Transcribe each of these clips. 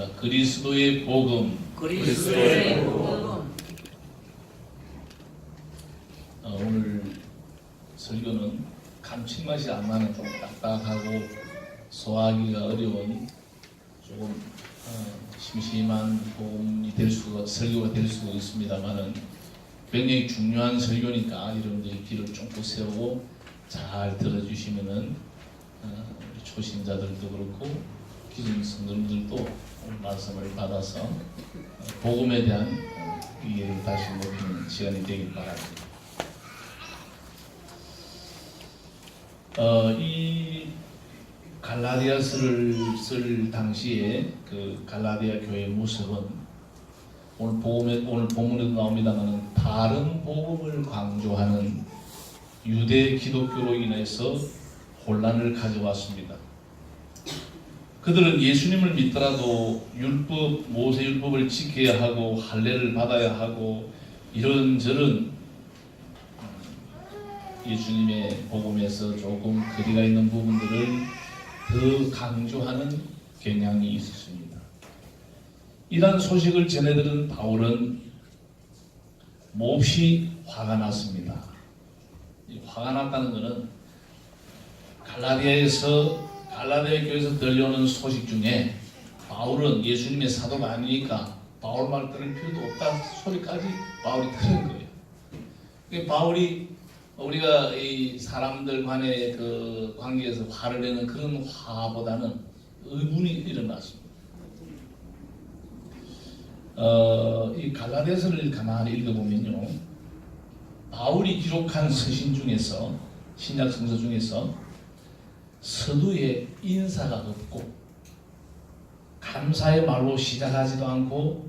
하겠습니다. 그리스도의 복음. 그리스도의 복음. 오늘 설교는 감칠맛이 안 나는 좀 딱딱하고 소화하기가 어려운 조금 심심한 복음이 될 수가, 설교가 될 수가 있습니다만은 굉장히 중요한 설교니까 여러분들이 귀를 쫑긋 세우고 잘 들어주시면은 우리 초신자들도 그렇고 기존 성도님들도 오늘 말씀을 받아서 복음에 대한 이해를 다시 높이는 시간이 되길 바랍니다. 이 갈라디아서를 쓸 당시에 그 갈라디아 교회의 모습은 오늘 본문에도 나옵니다만 다른 복음을 강조하는 유대 기독교로 인해서 혼란을 가져왔습니다. 그들은 예수님을 믿더라도 율법, 모세 율법을 지켜야 하고 할례를 받아야 하고 이런저런 예수님의 복음에서 조금 거리가 있는 부분들을 더 강조하는 경향이 있었습니다. 이러한 소식을 전해들은 바울은 몹시 화가 났습니다. 화가 났다는 것은 갈라디아 교회에서 들려오는 소식 중에 바울은 예수님의 사도가 아니니까 바울 말 들을 필요도 없다 소리까지 바울이 들은 거예요. 바울이 우리가 이 사람들 간의 그 관계에서 화를 내는 그런 화보다는 의문이 일어났습니다. 이 갈라디아서를 가만히 읽어보면요, 바울이 기록한 서신 중에서, 신약 성서 중에서 서두에 인사가 없고 감사의 말로 시작하지도 않고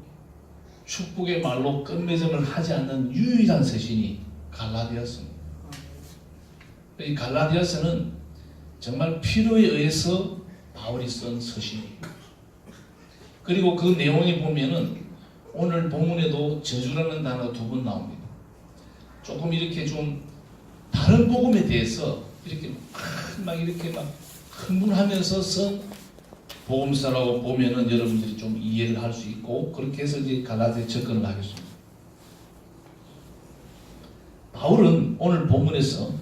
축복의 말로 끝맺음을 하지 않는 유일한 서신이 갈라디아서입니다. 이 갈라디아서는 정말 필요에 의해서 바울이 쓴 서신이에요. 그리고 그 내용에 보면은 오늘 본문에도 저주라는 단어 2번 나옵니다. 조금 이렇게 좀 다른 복음에 대해서 이렇게 막 흥분하면서 쓴 복음서라고 보면은 여러분들이 좀 이해를 할 수 있고, 그렇게 해서 이제 갈라디아에 접근을 하겠습니다. 바울은 오늘 본문에서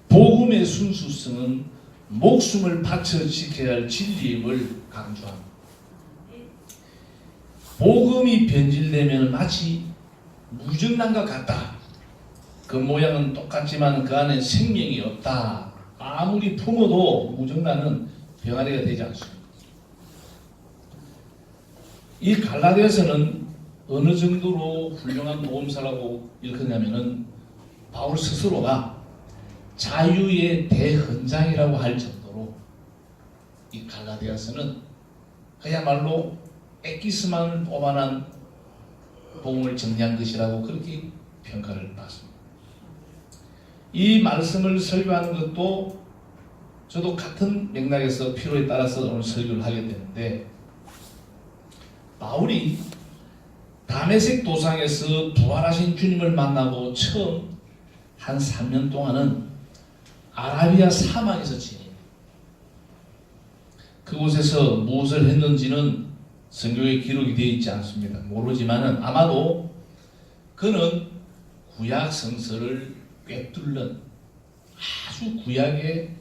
복음의 순수성은 목숨을 바쳐 지켜야 할 진리임을 강조합니다. 복음이 변질되면 마치 무정란과 같다. 그 모양은 똑같지만 그 안에 생명이 없다. 아무리 품어도 무정란은 병아리가 되지 않습니다. 이 갈라디아서는 어느 정도로 훌륭한 복음서라고 일컫냐면은 바울 스스로가 자유의 대헌장이라고 할 정도로 이 갈라디아서는 그야말로 엑기스만을 뽑아낸 복음을 정리한 것이라고 그렇게 평가를 받습니다. 이 말씀을 설교하는 것도 저도 같은 맥락에서 필요에 따라서 오늘 설교를 하게 되는데, 바울이 다메섹 도상에서 부활하신 주님을 만나고 처음 한 3년 동안은 아라비아 사막에서 지냅니다. 그곳에서 무엇을 했는지는 성경에 기록이 되어 있지 않습니다. 모르지만은 아마도 그는 구약 성서를 꿰뚫는 아주 구약의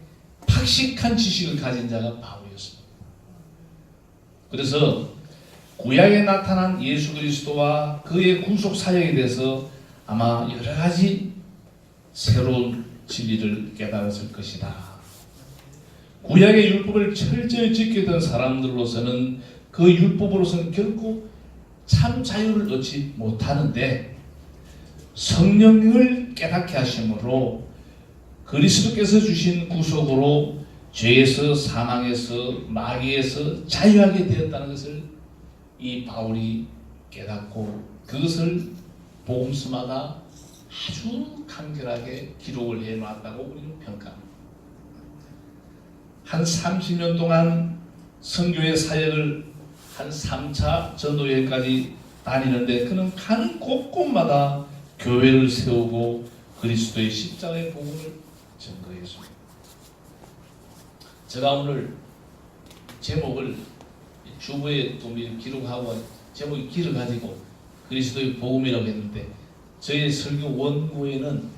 탁식한 지식을 가진 자가 바울이었습니다. 그래서 구약에 나타난 예수 그리스도와 그의 구속 사역에 대해서 아마 여러 가지 새로운 진리를 깨달았을 것이다. 구약의 율법을 철저히 지키던 사람들로서는 그 율법으로서는 결코 참 자유를 얻지 못하는데, 성령을 깨닫게 하심으로 그리스도께서 주신 구속으로 죄에서, 사망에서, 마귀에서 자유하게 되었다는 것을 이 바울이 깨닫고 그것을 복음서마다 아주 간결하게 기록을 해놨다고 우리는 평가합니다. 한 30년 동안 선교의 사역을 한 3차 전도여행까지 다니는데 그는 가는 곳곳마다 교회를 세우고 그리스도의 십자가의 복음을 전거했습니다. 제가 오늘 제목을 주보에 또 기록하고 제목이 길을 가지고 그리스도의 복음이라고 했는데 저희 설교 원고에는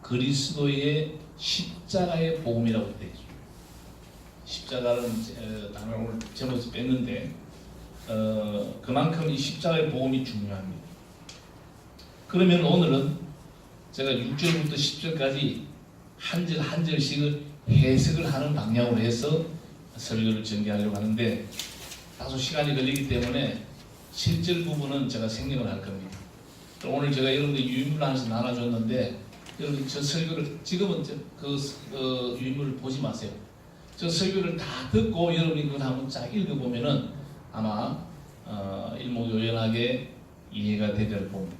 그리스도의 십자가의 복음이라고 되어 있습니다. 십자가는 단어를 오늘 제목에서 뺐는데 그만큼 이 십자가의 복음이 중요합니다. 그러면 오늘은 제가 6절부터 10절까지 한 절 한 절씩을 해석을 하는 방향으로 해서 설교를 전개하려고 하는데 다소 시간이 걸리기 때문에 7절 부분은 제가 생략을 할 겁니다. 오늘 제가 여러분들 유인물 안에서 나눠줬는데 여러분 저 설교를 지금은 그 유인물을 보지 마세요. 저 설교를 다 듣고 여러분이 그걸 한번 쫙 읽어보면은 아마 일목요연하게 이해가 되리라 봅니다.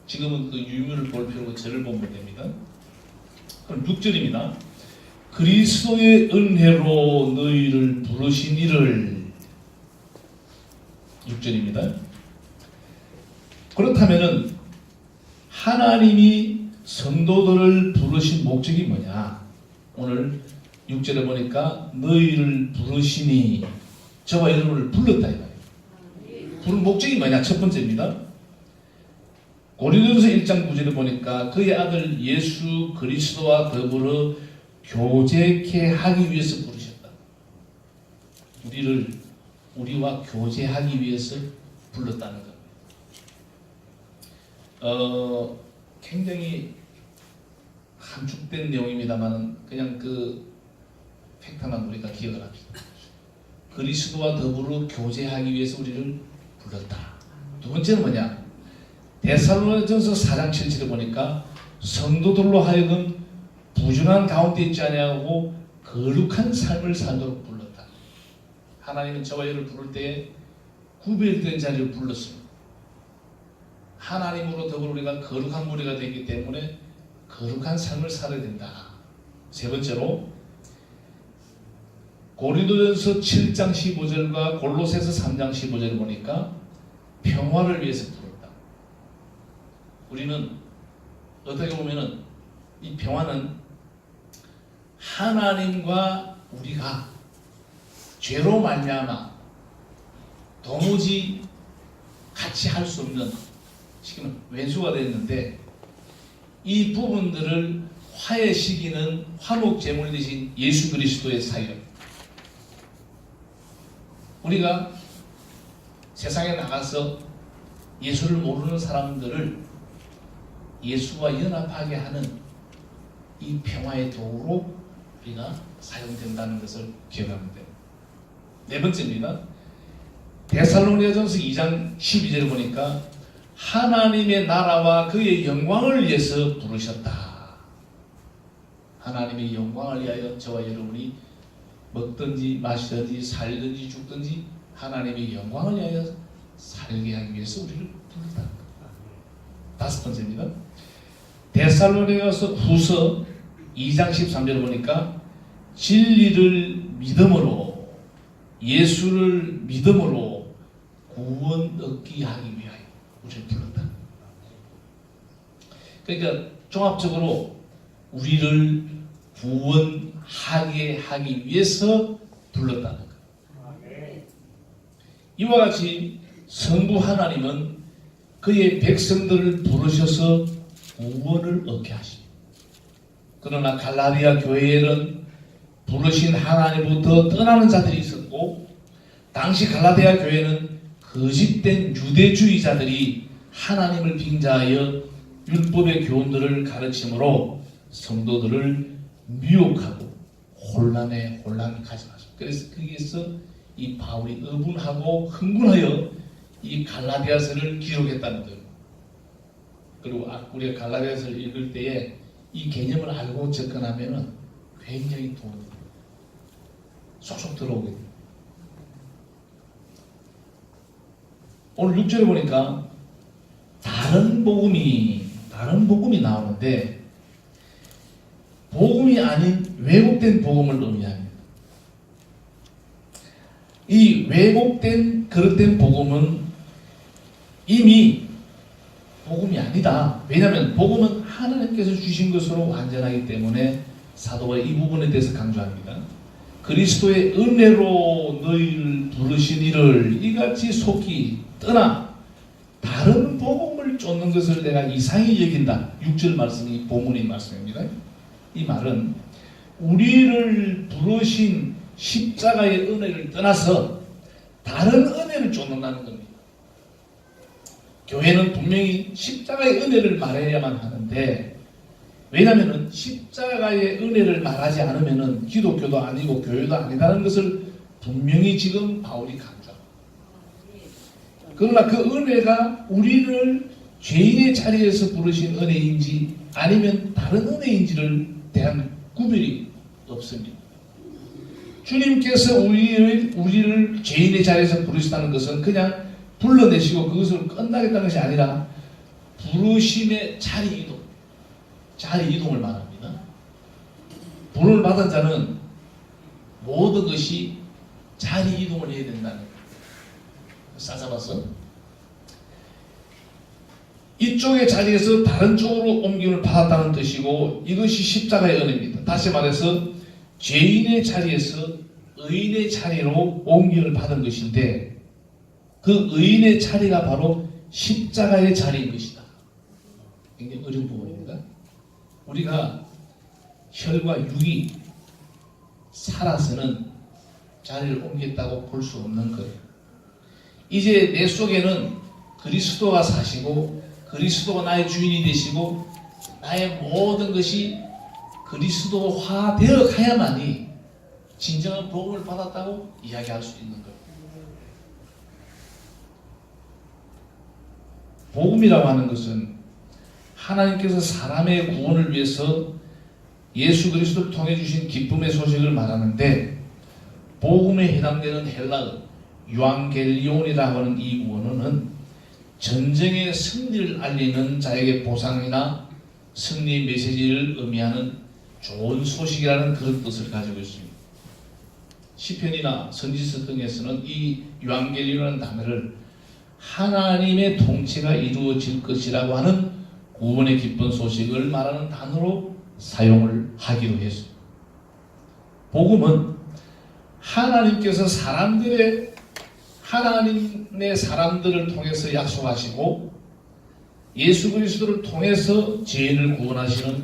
지금은 그 유인물을 볼 필요고 저를 보면 됩니다. 그럼 6절입니다. 그리스도의 은혜로 너희를 부르신 이를 6절입니다. 그렇다면은 하나님이 성도들을 부르신 목적이 뭐냐? 오늘 6절에 보니까 너희를 부르시니 저와 여러분을 불렀다 이거예요. 부른 목적이 뭐냐? 첫 번째입니다. 고린도전서 1장 9절에 보니까 그의 아들 예수 그리스도와 더불어 교제케 하기 위해서 부르셨다. 우리와 교제하기 위해서 불렀다는 겁니다. 굉장히 함축된 내용입니다만 그냥 그 팩트만 우리가 기억을 합시다. 그리스도와 더불어 교제하기 위해서 우리를 불렀다. 두 번째는 뭐냐? 데살로니가전서 4장 7절에 보니까 성도들로 하여금 부정한 가운데 있지 아니하고 거룩한 삶을 살도록 불렀다. 하나님은 저와 여러분을 부를 때에 구별된 자리를 불렀습니다. 하나님으로 더불어 우리가 거룩한 무리가 되기 때문에 거룩한 삶을 살아야 된다. 세 번째로 고린도전서 7장 15절과 골로새서 3장 15절을 보니까 평화를 위해서 부른다. 우리는 어떻게 보면은 이 평화는 하나님과 우리가 죄로 말미암아 도무지 같이 할 수 없는 지금 왼수가 됐는데 이 부분들을 화해시키는 화목 제물 되신 예수 그리스도의 사역. 우리가 세상에 나가서 예수를 모르는 사람들을 예수와 연합하게 하는 이 평화의 도구로 우리가 사용된다는 것을 기억하면 돼요. 네 번째입니다. 데살로니가전서 2장 12절을 보니까 하나님의 나라와 그의 영광을 위해서 부르셨다. 하나님의 영광을 위하여 저와 여러분이 먹든지 마시든지 살든지 죽든지 하나님의 영광을 위하여 살게 하기 위해서 우리를 부르다. 다섯 번째입니다. 데살로니가서 후서 2장 13절을 보니까 진리를 믿음으로 예수를 믿음으로 구원 얻기 하기 위하여 우리를 불렀다. 그러니까 종합적으로 우리를 구원하게 하기 위해서 불렀다는 것. 이와 같이 성부 하나님은 그의 백성들을 부르셔서 구원을 얻게 하십니다. 그러나 갈라디아 교회에는 부르신 하나님부터 떠나는 자들이 있었고 당시 갈라디아 교회는 거짓된 유대주의자들이 하나님을 빙자하여 율법의 교훈들을 가르침으로 성도들을 미혹하고 혼란에 혼란을 가져갔습니다. 그래서 거기에서 이 바울이 어분하고 흥분하여 이 갈라디아서를 기록했다는 거예요. 그리고 우리가 갈라디아서를 읽을 때에 이 개념을 알고 접근하면 굉장히 도움이 돼요. 쏙쏙 들어오게 돼요. 오늘 6절에 보니까 다른 복음이 나오는데 복음이 아닌 왜곡된 복음을 의미합니다. 이 왜곡된 그릇된 복음은 이미 복음이 아니다. 왜냐하면 복음은 하나님께서 주신 것으로 완전하기 때문에 사도가 이 부분에 대해서 강조합니다. 그리스도의 은혜로 너희를 부르신 이를 이같이 속히 떠나 다른 복음을 쫓는 것을 내가 이상히 여긴다. 6절 말씀이 본문의 말씀입니다. 이 말은 우리를 부르신 십자가의 은혜를 떠나서 다른 은혜를 쫓는다는 겁니다. 교회는 분명히 십자가의 은혜를 말해야만 하는데, 왜냐하면 십자가의 은혜를 말하지 않으면 기독교도 아니고 교회도 아니다는 것을 분명히 지금 바울이 강조합니다. 그러나 그 은혜가 우리를 죄인의 자리에서 부르신 은혜인지 아니면 다른 은혜인지를 대한 구별이 없습니다. 주님께서 우리를 죄인의 자리에서 부르시다는 것은 그냥 불러내시고 그것으로 끝나겠다는 것이 아니라 부르심의 자리 이동을 말합니다. 부름을 받은 자는 모든 것이 자리 이동을 해야 된다는 거예요. 싸잡아서 이쪽의 자리에서 다른 쪽으로 옮김을 받았다는 뜻이고, 이것이 십자가의 은혜입니다. 다시 말해서 죄인의 자리에서 의인의 자리로 옮김을 받은 것인데, 그 의인의 자리가 바로 십자가의 자리인 것이다. 굉장히 어려운 부분입니다. 우리가 혈과 육이 살아서는 자리를 옮겼다고 볼 수 없는 거예요. 이제 내 속에는 그리스도가 사시고 그리스도가 나의 주인이 되시고 나의 모든 것이 그리스도화 되어 가야만이 진정한 복음을 받았다고 이야기할 수 있는 거예요. 복음이라고 하는 것은 하나님께서 사람의 구원을 위해서 예수 그리스도를 통해 주신 기쁨의 소식을 말하는데, 복음에 해당되는 헬라어 유앙겔리온이라고 하는 이 원어는 전쟁의 승리를 알리는 자에게 보상이나 승리 메시지를 의미하는 좋은 소식이라는 그런 뜻을 가지고 있습니다. 시편이나 선지서 등에서는 이 유앙겔리온이라는 단어를 하나님의 통치가 이루어질 것이라고 하는 구원의 기쁜 소식을 말하는 단어로 사용을 하기도 했습니다. 복음은 하나님께서 하나님의 사람들을 통해서 약속하시고 예수 그리스도를 통해서 죄인을 구원하시는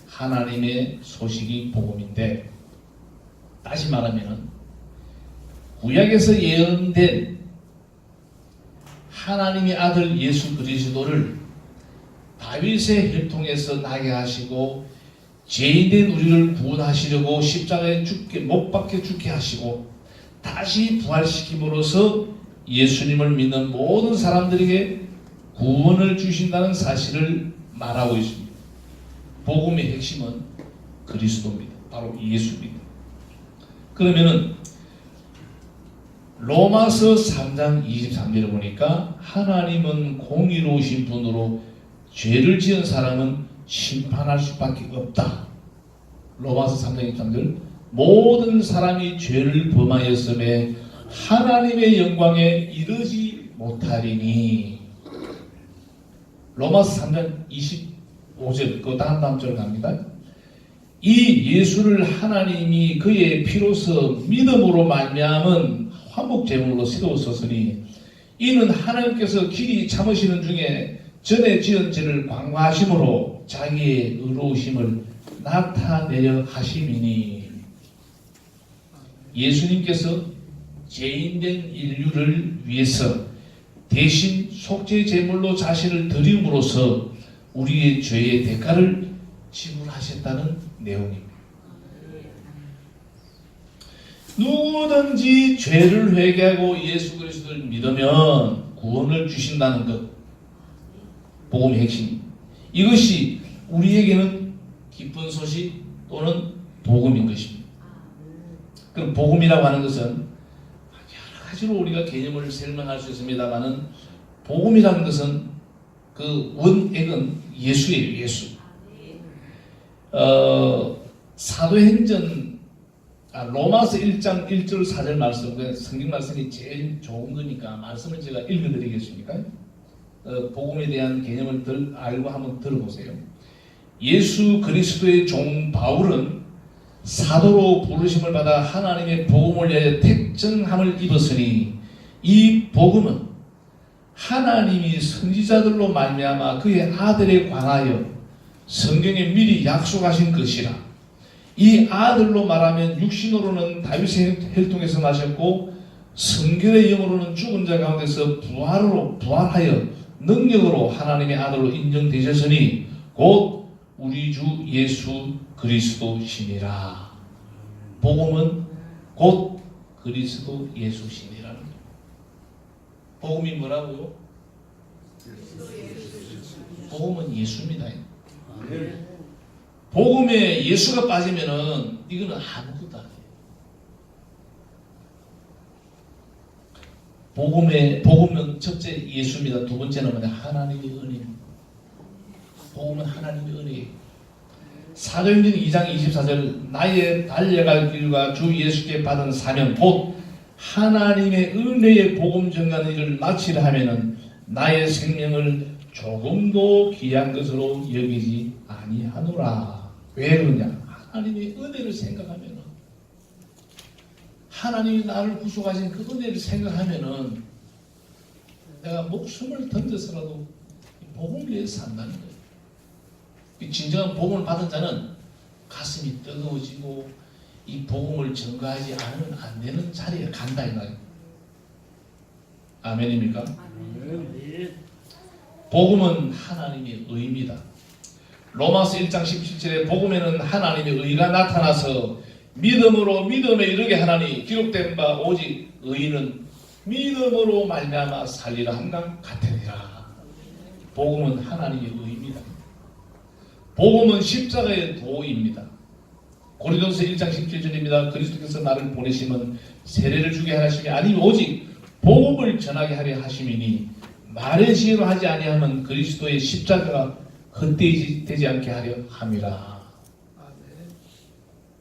하나님의 소식이 복음인데, 다시 말하면 구약에서 예언된 하나님의 아들 예수 그리스도를 다윗의 혈통에서 나게 하시고 죄인된 우리를 구원하시려고 십자가에 못 박혀 죽게 하시고 다시 부활시킴으로써 예수님을 믿는 모든 사람들에게 구원을 주신다는 사실을 말하고 있습니다. 복음의 핵심은 그리스도입니다. 바로 예수입니다. 그러면은 로마서 3장 23절을 보니까 하나님은 공의로우신 분으로 죄를 지은 사람은 심판할 수밖에 없다. 로마서 3장 23절, 모든 사람이 죄를 범하였음에 하나님의 영광에 이르지 못하리니. 로마서 3장 25절, 그 다음 절 갑니다. 이 예수를 하나님이 그의 피로서 믿음으로 말미암은 화목제물로 세우셨으니 이는 하나님께서 길이 참으시는 중에 전에 지은 죄를 광화하심으로 자기의 의로우심을 나타내려 하심이니. 예수님께서 죄인된 인류를 위해서 대신 속죄 제물로 자신을 드림으로써 우리의 죄의 대가를 지불하셨다는 내용입니다. 누구든지 죄를 회개하고 예수 그리스도를 믿으면 구원을 주신다는 것, 복음의 핵심. 이것이 우리에게는 기쁜 소식 또는 복음인 것입니다. 그럼 복음이라고 하는 것은 여러 가지로 우리가 개념을 설명할 수 있습니다만은, 복음이라는 것은 그 원액은 예수예요. 예수. 사도행전 로마서 1장 1절 4절 말씀, 성경 말씀이 제일 좋은 거니까 말씀을 제가 읽어드리겠습니까? 복음에 대한 개념을 알고 한번 들어보세요. 예수 그리스도의 종 바울은 사도로 부르심을 받아 하나님의 복음을 위하여 택정함을 입었으니 이 복음은 하나님이 선지자들로 말미암아 그의 아들에 관하여 성경에 미리 약속하신 것이라. 이 아들로 말하면 육신으로는 다윗의 혈통에서 나셨고 성결의 영으로는 죽은 자 가운데서 부활하여 능력으로 하나님의 아들로 인정되셨으니 곧 우리 주 예수 그리스도시니라. 복음은 곧 그리스도 예수시니라는 거예요. 복음이 뭐라고요? 복음은 예수입니다. 복음에 예수가 빠지면은 이거는 아무것도 아니에요. 복음은 첫째 예수입니다. 두 번째는 뭐냐? 하나님의 은혜입니다. 복음은 하나님의 은혜예요. 사도행전 2장 24절 나의 달려갈 길과 주 예수께 받은 사명 곧 하나님의 은혜의 복음 전하는 일을 마치려 하면은 나의 생명을 조금도 귀한 것으로 여기지 아니하노라. 왜 그러냐? 하나님의 은혜를 생각하면은, 하나님이 나를 구속하신 그 은혜를 생각하면은 내가 목숨을 던져서라도 복음을 위해서 산다는 거예요. 진정한 복음을 받은 자는 가슴이 뜨거워지고 이 복음을 전가하지 않으면 안 되는 자리에 간다 이 말이에요. 아멘입니까? 아멘. 복음은 하나님의 의입니다. 로마서 1장 17절에 복음에는 하나님의 의가 나타나서 믿음으로 믿음에 이르게 하나니 기록된 바 오직 의인은 믿음으로 말미암아 살리라 함과 같으니라. 복음은 하나님의 의입니다. 복음은 십자가의 도입니다. 고린도서 1장 17절입니다. 그리스도께서 나를 보내심은 세례를 주게 하심이 아니면 오직 복음을 전하게 하려 하심이니 말의 지혜로 하지 아니하면 그리스도의 십자가가 헛되지 않게 하려 함이라.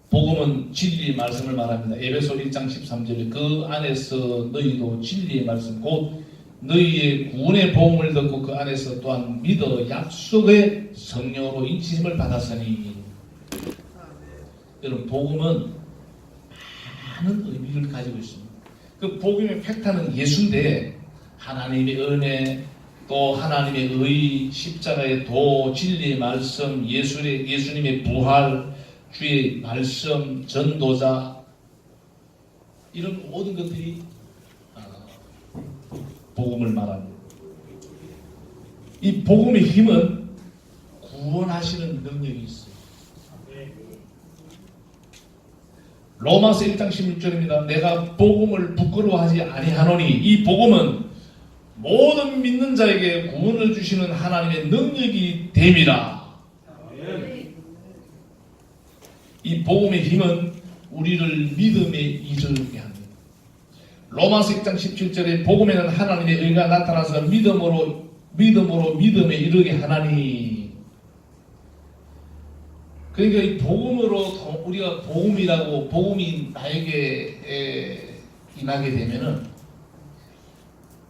복음은 진리의 말씀을 말합니다. 에베소 1장 13절에 그 안에서 너희도 진리의 말씀 곧 너희의 구원의 복음을 듣고 그 안에서 또한 믿어 약속의 성령으로 인치심을 받았으니. 여러분 복음은 많은 의미를 가지고 있습니다. 그 복음의 팩타는 예수인데 하나님의 은혜 또 하나님의 의 십자가의 도 진리의 말씀 예수님의 부활 주의 말씀 전도자 이런 모든 것들이 복음을 말합니다. 이 복음의 힘은 구원하시는 능력이 있어요. 로마서 1장 16절입니다. 내가 복음을 부끄러워하지 아니하노니 이 복음은 모든 믿는 자에게 구원을 주시는 하나님의 능력이 됨이라. 이 복음의 힘은 우리를 믿음에 이르게 합니다. 로마서 1장 17절에 복음에는 하나님의 의가 나타나서 믿음으로 믿음에 이르게 하나니. 그러니까 이 복음으로 우리가 복음이 나에게 임하게 되면은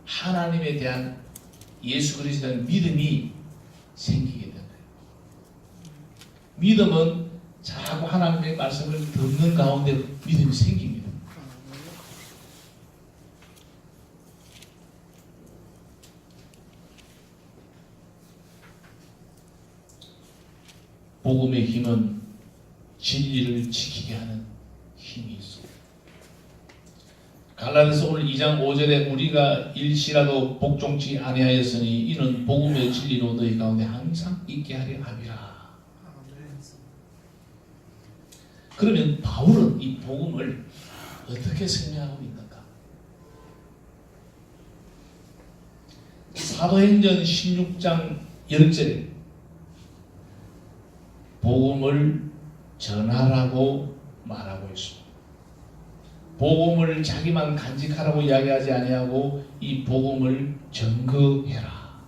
하나님에 대한 예수 그리스도에 대한 믿음이 생기게 되는 거예요. 믿음은 자꾸 하나님의 말씀을 듣는 가운데 믿음이 생깁니다. 복음의 힘은 진리를 지키게 하는 힘이 있습니다. 갈라디아서 오늘 2장 5절에 우리가 일시라도 복종치 아니하였으니 이는 복음의 진리로 너희 가운데 항상 있게 하려 함이라. 그러면 바울은 이 복음을 어떻게 설명하고 있는가? 사도행전 16장 10절에 복음을 전하라고 말하고 있습니다. 복음을 자기만 간직하라고 이야기하지 아니하고 이 복음을 전거해라.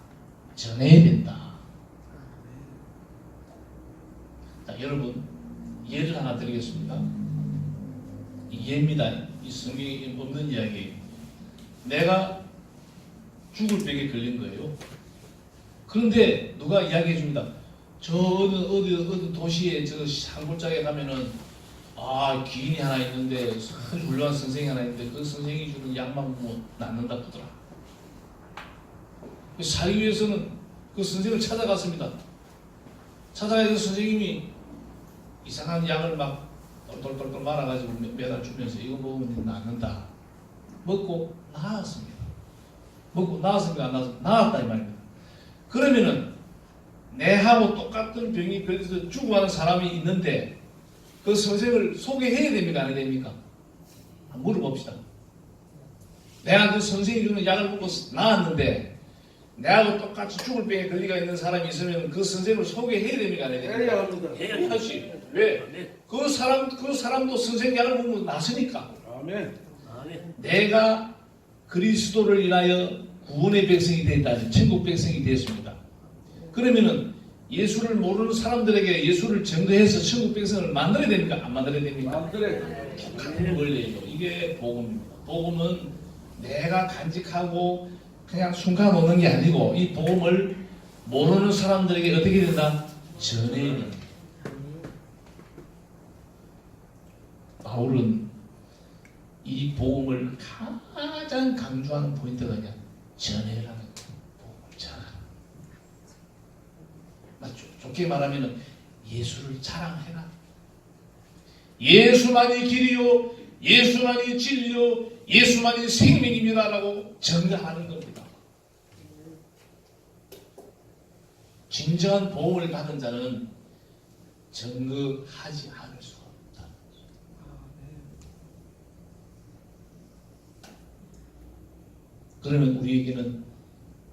전해야 된다. 자, 여러분 예를 하나 드리겠습니다. 예입니다. 이 성경에 없는 이야기예요. 내가 죽을 병에 걸린 거예요. 그런데 누가 이야기해 줍니다. 저 어디 도시에 저 산골짜기에 가면은 기인이 하나 있는데 아주 훌륭한 선생이 하나 있는데 그 선생이 주는 약만 뭐 낫는다 그러더라. 살기 위해서는 그 선생을 찾아갔습니다. 찾아가서 선생님이 이상한 약을 막 똘똘똘똘 말아가지고 매달 주면서 이거 먹으면 낫는다. 먹고 나았습니다. 먹고 나았습니까? 안 나았습니까? 나았다 이 말입니다. 그러면은 내하고 똑같은 병이 걸려서 죽어가는 사람이 있는데 그 선생을 소개해야 됩니까? 안 해야 됩니까? 물어봅시다. 내가 그 선생이 주는 약을 먹고 나았는데 내하고 똑같이 죽을 병에 걸리가 있는 사람이 있으면 그 선생을 소개해야 됩니까? 안 해야 됩니까? 해야 합니다. 해야지. 왜? 그 사람도 선생 약을 먹으면 나으니까. 아멘. 내가 그리스도를 인하여 구원의 백성이 됐다. 천국 백성이 되었습니다. 그러면은 예수를 모르는 사람들에게 예수를 증거해서 천국 백성을 만들어야 됩니까? 안 만들어야 됩니까? 만들어야 똑같은 원리예요. 이게 복음입니다. 복음은 내가 간직하고 그냥 순간 오는 게 아니고 이 복음을 모르는 사람들에게 어떻게 된다? 전해야 된다. 바울은 이 복음을 가장 강조하는 포인트가 그냥 전해라는 거예요. 복음을 전하라. 좋게 말하면 예수를 자랑해라. 예수만이 길이요, 예수만이 진리요, 예수만이 생명입니다라고 증거하는 겁니다. 진정한 복음을 받은 자는 증거하지 않을 수가 없다. 그러면 우리에게는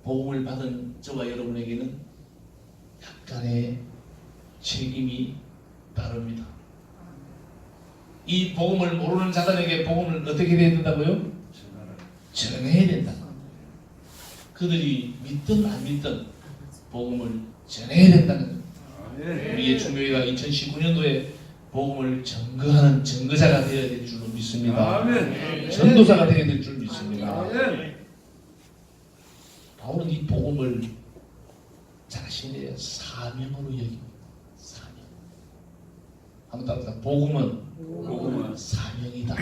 복음을 받은 저와 여러분에게는 약간의 책임이 따릅니다. 이 복음을 모르는 자들에게 복음을 어떻게 해야 된다고요? 전해야 된다. 그들이 믿든 안 믿든 복음을 전해야 된다는 겁니다. 우리의 중교회가 2019년도에 복음을 증거하는 증거자가 되어야 될 줄로 믿습니다. 전도자가 되어야 될 줄 믿습니다. 바울은 이 복음을 자신의 사명으로 여깁니다. 사명. 한번 따라서 복음은 사명이다.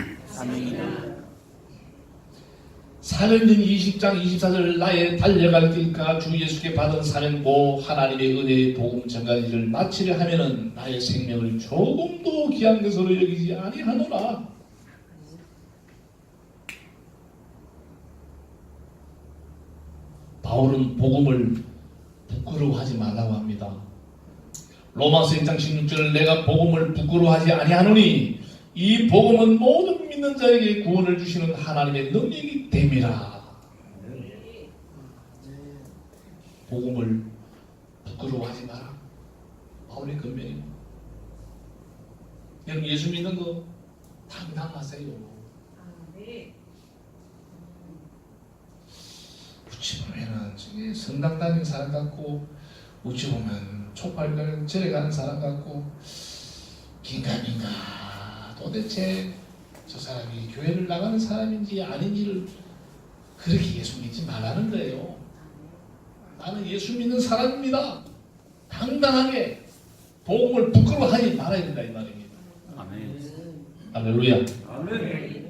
사도행전 20장 24절 나의 달려갈 길과 주 예수께 받은 사명고 하나님의 은혜의 복음 전가기를 마치려 하면은 나의 생명을 조금도 귀한 것으로 여기지 아니하노라. 바울은 복음을 부끄러워하지 말라고 합니다. 로마서 1장 16절 내가 복음을 부끄러워하지 아니하노니 이 복음은 모든 믿는 자에게 구원을 주시는 하나님의 능력이 됨이라. 복음을 부끄러워하지 마라. 바울의 권면입니다. 여러분 예수 믿는 거 당당하세요. 어찌 보면은 저기 성당 다니는 사람 같고 어찌 보면 촉발 절에 가는 사람 같고 긴가민가 도대체 저 사람이 교회를 나가는 사람인지 아닌지를 그렇게 예수 믿지 말라는 거예요. 나는 예수 믿는 사람입니다. 당당하게 복음을 부끄러워하지 말아야 된다 이 말입니다. 아멘. 할렐루야. 아멘.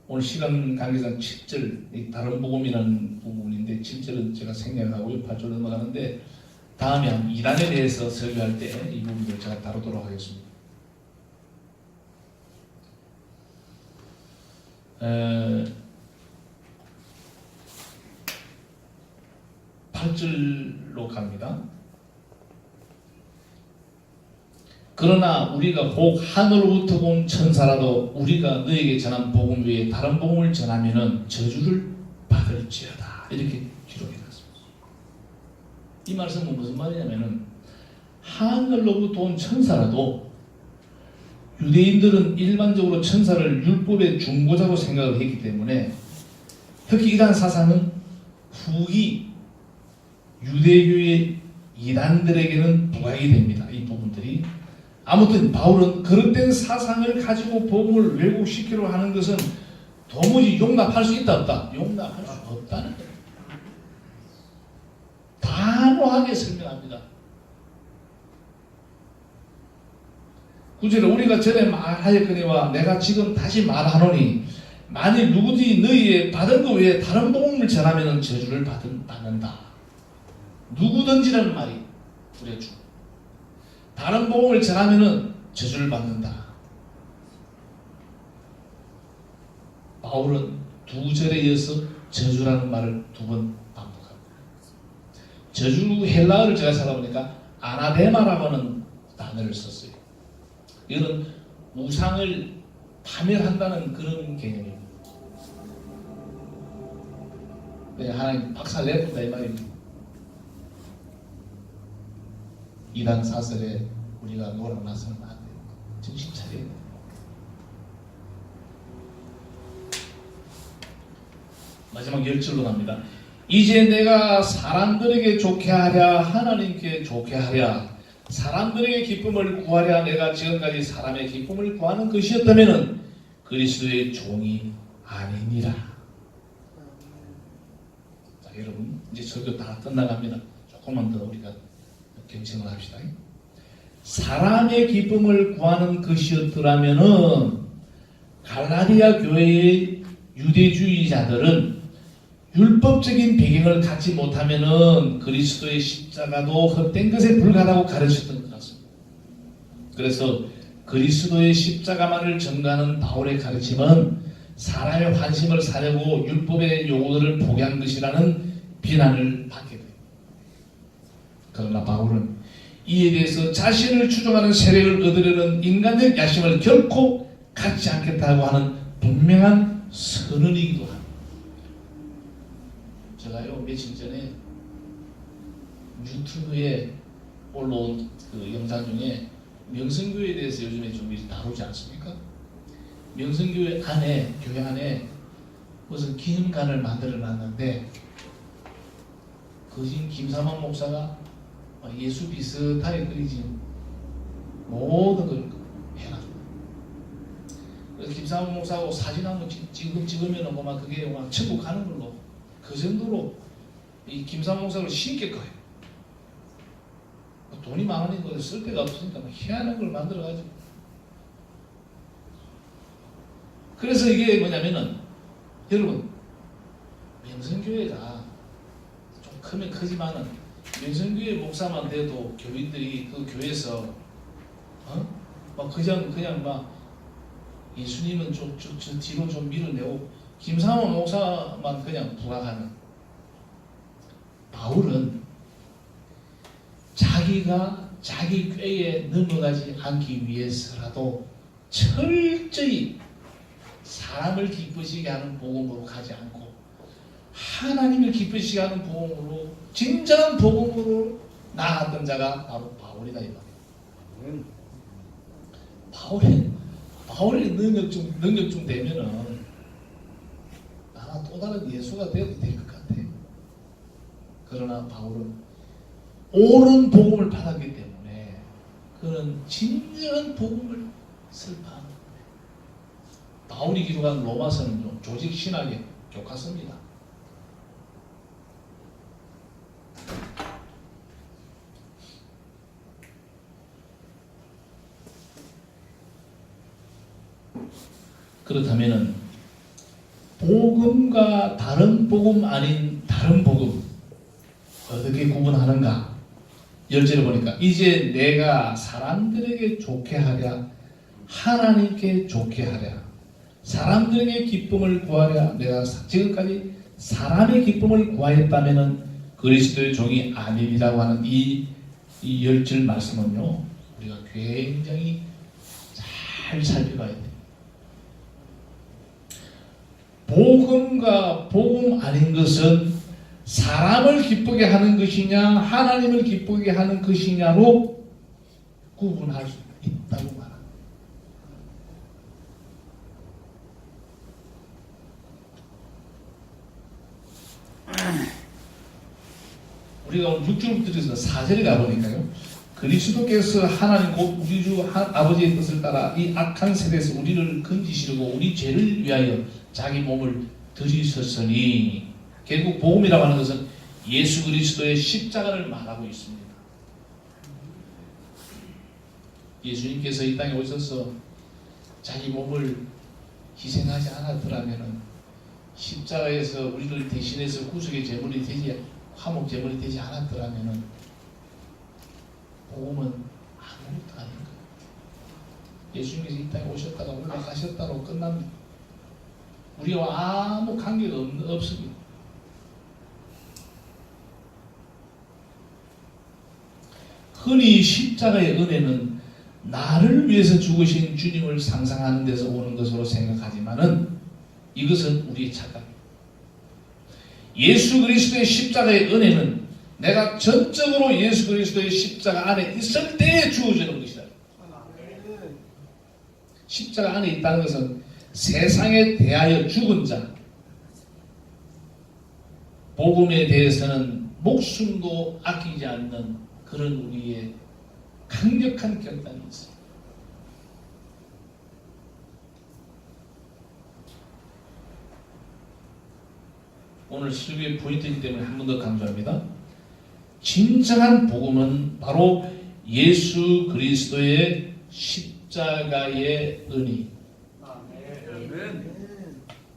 오늘 시간 관계상 7절 다른 복음이라는 부분인데 7절은 제가 생략하고요. 8절 넘어가는데 다음에 한 이단에 대해서 설교할 때 이 부분을 제가 다루도록 하겠습니다. 8절로 갑니다. 그러나 우리가 혹 하늘로부터 본 천사라도 우리가 너에게 전한 복음 외에 다른 복음을 전하면은 저주를 받을지어다. 이렇게 기록해놨습니다. 이 말씀은 무슨 말이냐면은 하늘로부터 온 천사라도 유대인들은 일반적으로 천사를 율법의 중보자로 생각을 했기 때문에 특히 이단 사상은 후기 유대교의 이단들에게는 부각이 됩니다. 이 부분들이. 아무튼 바울은 그릇된 사상을 가지고 복음을 왜곡시키려 하는 것은 도무지 용납할 수 있다 없다? 용납할 수 없다는 거예요. 단호하게 설명합니다. 9절에 우리가 전에 말하였거니와 내가 지금 다시 말하노니 만일 누구든지 너희의 받은 것 외에 다른 복음을 전하면 저주를 받는다. 누구든지라는 말이 우리가 주. 다른 복음을 전하면 저주를 받는다. 바울은 2절에 이어서 저주라는 말을 2번 반복합니다. 저주 헬라어를 제가 찾아보니까 아나데마라고 하는 단어를 썼어요. 이거는 우상을 파멸한다는 그런 개념입니다. 네, 하나님 박살 내본다 이 말입니다. 이단 사설에 우리가 놀아나서는 안 돼요. 정신 차려야 돼요. 마지막 10절로 갑니다. 이제 내가 사람들에게 좋게 하랴 하나님께 좋게 하랴 사람들에게 기쁨을 구하랴 내가 지금까지 사람의 기쁨을 구하는 것이었다면 그리스도의 종이 아니니라. 자, 여러분 이제 설교 다 끝나갑니다. 조금만 더 우리가 경청을 합시다. 사람의 기쁨을 구하는 것이었더라면은 갈라디아 교회의 유대주의자들은 율법적인 배경을 갖지 못하면은 그리스도의 십자가도 헛된 것에 불과하다고 가르쳤던 것 같습니다. 그래서 그리스도의 십자가만을 전가하는 바울의 가르침은 사람의 환심을 사려고 율법의 요구들을 포기한 것이라는 비난을 받게 됩니다. 그러나 바울은 이에 대해서 자신을 추종하는 세력을 얻으려는 인간적 야심을 결코 갖지 않겠다고 하는 분명한 선언이기도 합니다. 제가요 며칠 전에 유튜브에 올라온 그 영상 중에 명성교회에 대해서 요즘에 좀 다루지 않습니까? 명성교회 안에 교회 안에 무슨 기념관을 만들어 놨는데 거진 김사만 목사가 예수 비슷하게 그리지 모든 걸 해놨어요. 그래서 김사만 목사하고 사진 한번 찍으면 막 그게 막 천국 가는 걸로 그 정도로 이 김사만 목사를 신길 거예요. 돈이 많으니까 쓸 데가 없으니까 희한한 걸 만들어가지고. 그래서 이게 뭐냐면은 여러분 명성교회가 좀 크면 크지만은 명성교회 목사만 돼도 교인들이 그 교회에서 막 그냥 막 예수님은 좀 저 뒤로 좀 밀어내고 김사만 목사만 그냥 부각하는. 바울은 자기가 자기 꾀에 넘어가지 않기 위해서라도 철저히 사람을 기쁘시게 하는 복음으로 가지 않고 하나님을 기쁘시게 하는 복음으로 진정한 복음으로 나아갔던 자가 바로 바울이다 이 말이에요. 바울의 능력 좀 되면은 아마 또 다른 예수가 되어도 될 것 같아. 그러나 바울은 옳은 복음을 받았기 때문에 그는 진정한 복음을 설파하는 거예요. 바울이 기록한 로마서는 좀 조직 신학의 교과서입니다. 그렇다면은 복음과 다른 복음 아닌 다른 복음 어떻게 구분하는가? 10절에 보니까 이제 내가 사람들에게 좋게 하랴 하나님께 좋게 하랴 사람들에게 기쁨을 구하랴 내가 지금까지 사람의 기쁨을 구하였다면은 그리스도의 종이 아니라고 하는 이 10절 말씀은요 우리가 굉장히 잘 살펴봐야 돼요. 복음과 복음 아닌 것은 사람을 기쁘게 하는 것이냐 하나님을 기쁘게 하는 것이냐로 구분할 수 있다고 말합니다. 우리가 오늘 6절부터 4절에 가보니까요 그리스도께서 하나님 곧 우리 주 아버지의 뜻을 따라 이 악한 세대에서 우리를 건지시려고 우리 죄를 위하여 자기 몸을 들이셨으니 결국 복음이라고 하는 것은 예수 그리스도의 십자가를 말하고 있습니다. 예수님께서 이 땅에 오셔서 자기 몸을 희생하지 않았더라면 십자가에서 우리를 대신해서 구속의 제물이 되지, 화목 제물이 되지 않았더라면 복음은 아무것도 아닌 거예요. 예수님께서 이 땅에 오셨다가 올라가셨다고 끝납니다. 우리와 아무 관계가 없습니다. 흔히 십자가의 은혜는 나를 위해서 죽으신 주님을 상상하는 데서 오는 것으로 생각하지만은 이것은 우리의 착각입니다. 예수 그리스도의 십자가의 은혜는 내가 전적으로 예수 그리스도의 십자가 안에 있을 때에 주어지는 것이다. 십자가 안에 있다는 것은 세상에 대하여 죽은 자, 복음에 대해서는 목숨도 아끼지 않는 그런 우리의 강력한 결단이 있어요. 오늘 설교의 포인트이기 때문에 한 번 더 강조합니다. 진정한 복음은 바로 예수 그리스도의 십자가의 은혜.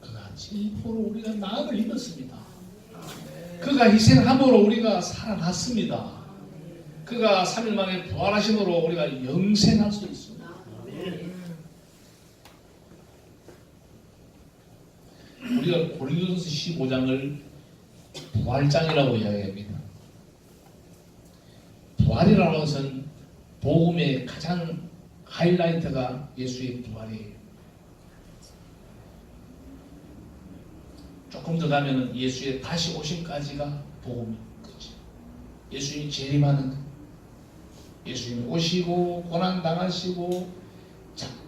그가 질포로 우리가 나음을 입었습니다. 그가 희생함으로 우리가 살아났습니다. 그가 3일 만에 부활하심으로 우리가 영생할 수 있습니다. 우리가 고린도전서 15장을 부활장이라고 이야기합니다. 부활이라는 것은 복음의 가장 하이라이트가 예수의 부활이에요. 조금 더 가면은 예수의 다시 오심까지가 복음입니다. 예수님이 재림하는 것, 예수님이 오시고 고난 당하시고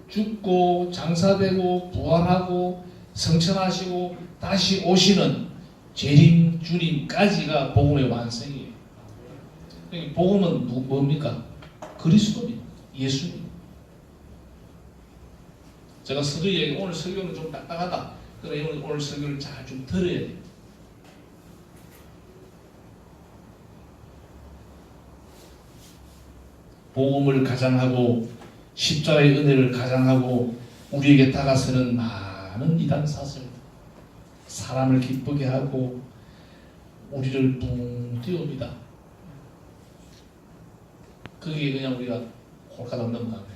죽고 장사되고 부활하고 성천하시고 다시 오시는 재림 주님까지가 복음의 완성이에요. 복음은 뭡니까? 그리스도입니다. 예수님. 제가 서두 얘기, 오늘 설교는 좀 딱딱하다. 그래 오늘 설교를 잘 좀 들어야 돼요. 복음을 가장하고 십자가의 은혜를 가장하고 우리에게 다가서는 많은 이단 사슬, 사람을 기쁘게 하고 우리를 붕 띄웁니다. 그게 그냥 우리가 홀가닥 넘어가네.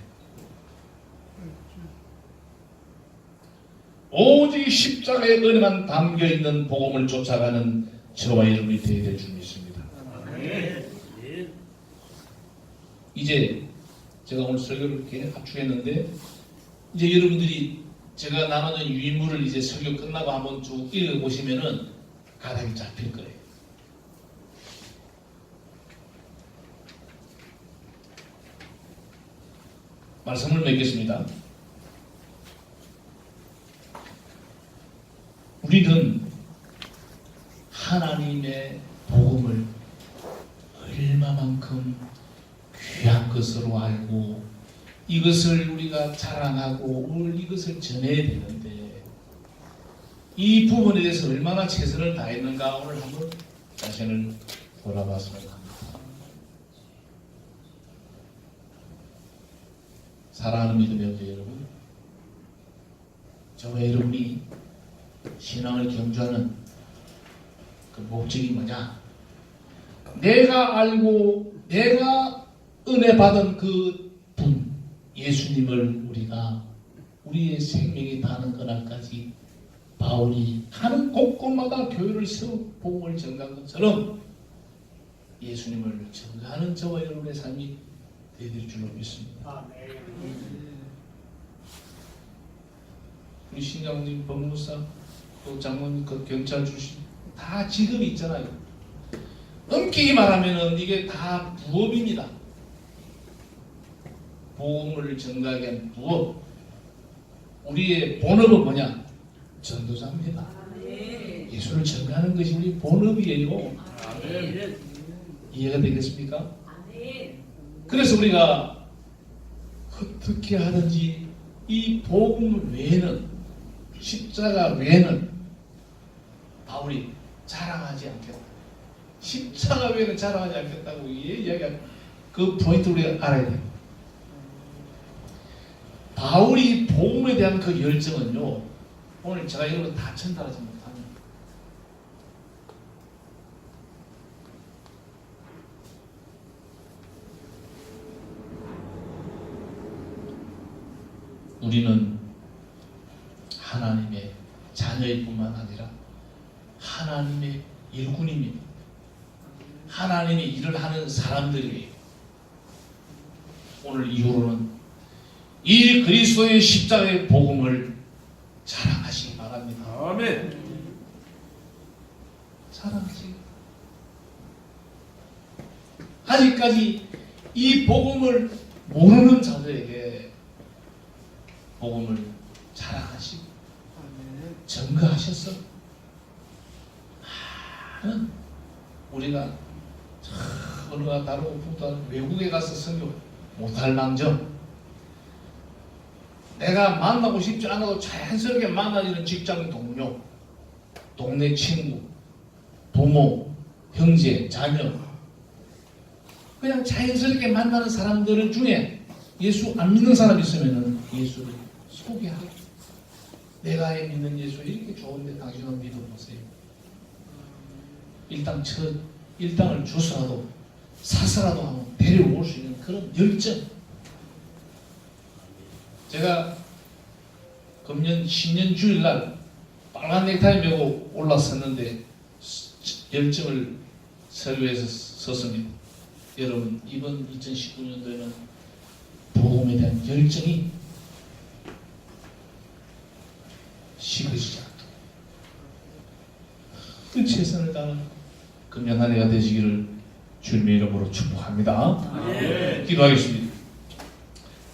오직 십자가의 은혜만 담겨있는 복음을 쫓아가는 저와 여러분이 되어야 될 줄 믿습니다. 이제 제가 오늘 설교를 이렇게 압축했는데 이제 여러분들이 제가 나누는 유인물을 이제 설교 끝나고 한번 쭉 읽어보시면은 가닥이 잡힐 거예요. 말씀을 맺겠습니다. 우리는 하나님의 복음을 얼마만큼 귀한 것으로 알고 이것을 우리가 자랑하고 이것을 전해야 되는데 이 부분에 대해서 얼마나 최선을 다했는가 오늘 한번 자신을 돌아봤으면 합니다. 사랑하는 믿음의 형제 여러분, 저와 여러분이 신앙을 경주하는 그 목적이 뭐냐? 내가 알고 내가 은혜 받은 그 분 예수님을 우리가 우리의 생명이 다하는 그날까지 바울이 가는 곳곳마다 교회를 세우고 복음을 전가한 것처럼 예수님을 전가하는 저와 여러분의 삶이 되어질 줄로 믿습니다. 우리 신장님, 법무사, 또 장모님, 그 경찰 출신 다 직업이 있잖아요. 엄격히 말하면은 이게 다 부업입니다. 복음을 전가하게 한 부업. 우리의 본업은 뭐냐? 전도자입니다. 예수를 전가하는 것이 우리 본업이에요. 이해가 되겠습니까? 그래서 우리가 어떻게 하든지 이 복음 외에는, 십자가 외에는 바울이 자랑하지 않겠다. 십자가 외에는 자랑하지 않겠다고 이야기한 그 포인트를 우리가 알아야 돼요. 바울이 복음에 대한 그 열정은요, 오늘 제가 이런 거 다 전달하지 못합니다. 우리는 하나님의 자녀일 뿐만 아니라 하나님의 일꾼입니다. 하나님의 일을 하는 사람들이에요. 오늘 이후로는 이 그리스도의 십자가의 복음을 자랑하시기 바랍니다. 아멘. 자랑하시기. 아직까지 이 복음을 모르는 자들에게 복음을 자랑하시고 증거하셨어. 많은 우리가 어느가 다르고 북도 외국에 가서 선교 못할 망정, 내가 만나고 싶지 않아도 자연스럽게 만나지는 직장 동료, 동네 친구, 부모, 형제, 자녀, 그냥 자연스럽게 만나는 사람들 중에 예수 안 믿는 사람 있으면 예수를 소개하고, 내가 믿는 예수 이렇게 좋은데 당신은 믿어보세요. 일당을 줘서라도 사서라도 한번 데려올 수 있는 그런 열정. 제가 금년 신년 주일날 빨간 넥타이 메고 올라섰는데 열정을 설교에서 섰습니다. 여러분, 이번 2019년도에는 복음에 대한 열정이 식어지지 않도록 그 최선을 다하는 금년 한 해가 되시기를 주님의 이름으로 축복합니다. 기도하겠습니다.